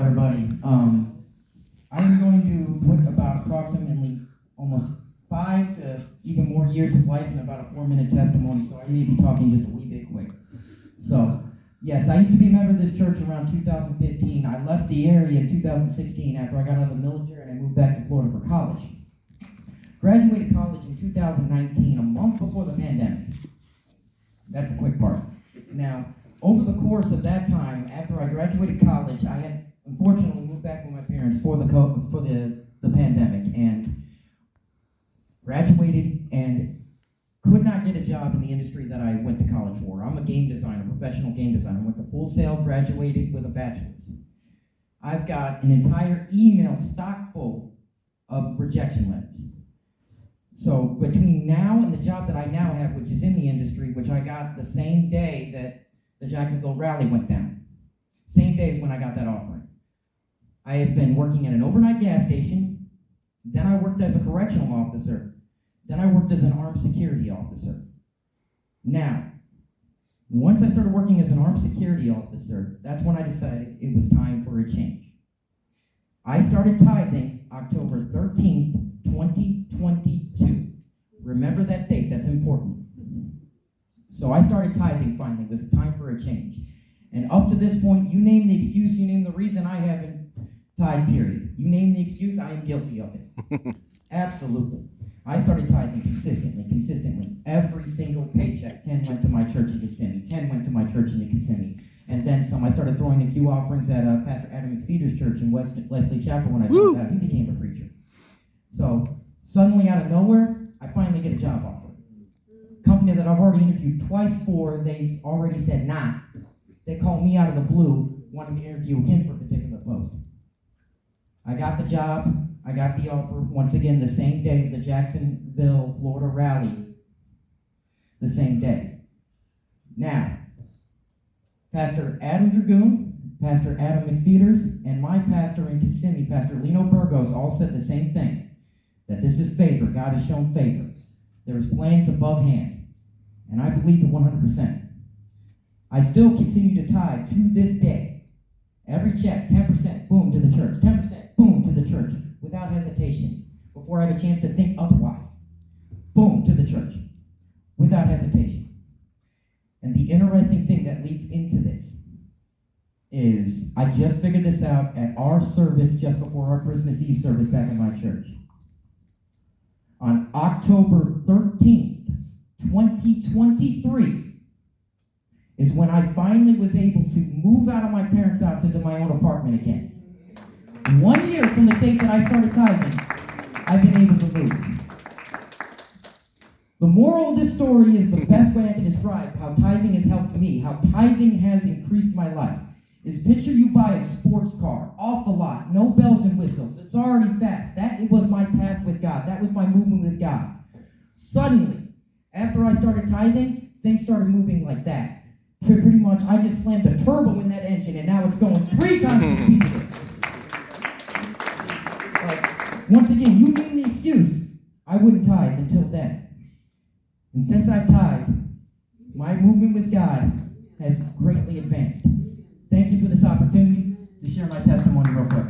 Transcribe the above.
everybody. I'm going to put about approximately almost 5 to even more years of life in about a 4-minute testimony, so I may be talking just a wee bit quick. So, yes, I used to be a member of this church around 2015. I left the area in 2016 after I got out of the military and I moved back to Florida for college. Graduated college in 2019, a month before the pandemic. That's the quick part. Now, over the course of that time, after I graduated college, I had unfortunately moved back with my parents for the pandemic, and graduated and could not get a job in the industry that I went to college for. I'm a game designer, professional game designer. Went to Full Sail, graduated with a bachelor's. I've got an entire email stock full of rejection letters. So between now and the job that I now have, which is in the industry, which I got the same day that the Jacksonville rally went down, same day as when I got that offering. I have been working at an overnight gas station, then I worked as a correctional officer, then I worked as an armed security officer. Now, once I started working as an armed security officer, that's when I decided it was time for a change. I started tithing October 13th, 2022. Remember that date, that's important. So I started tithing finally. It was time for a change. And up to this point, you name the excuse, you name the reason I haven't tithed, period. You name the excuse, I am guilty of it. Absolutely. I started tithing consistently. Every single paycheck, 10 went to my church in Kissimmee, 10 went to my church in Kissimmee, and then some. I started throwing a few offerings at Pastor Adam McFeeder's church in Wesley Chapel when I found out he became a preacher. So suddenly out of nowhere, I finally get a job offer. Company that I've already interviewed twice for, they've already said nah. They called me out of the blue, wanting to interview again for a particular post. I got the job, I got the offer, once again the same day of the Jacksonville, Florida rally, the same day. Now, Pastor Adam Dragoon, Pastor Adam McFeeders, and my pastor in Kissimmee, Pastor Lino Burgos, all said the same thing, that this is favor. God has shown favor. There is plans above hand, and I believe it 100%. I still continue to tithe to this day. Every check, 10%, boom, to the church. 10%, boom, to the church, without hesitation, before I have a chance to think otherwise. Boom, to the church, without hesitation. And the interesting thing that leads into this is I just figured this out at our service just before our Christmas Eve service back in my church. On October 13th, 2023, is when I finally was able to move out of my parents' house into my own apartment again. 1 year from the date that I started tithing, I've been able to move. The moral of this story is the best way I can describe how tithing has helped me, how tithing has increased my life, is picture you buy a sports car, off the lot, no bells and whistles, it's already fast. That was my path with God. That was my movement with God. Suddenly, after I started tithing, things started moving like that. Pretty much, I just slammed a turbo in that engine, and now it's going 3 times the speed of it. But once again, you name the excuse, I wouldn't tithe until then. And since I've tithed, my movement with God has greatly advanced. Thank you for this opportunity to share my testimony real quick.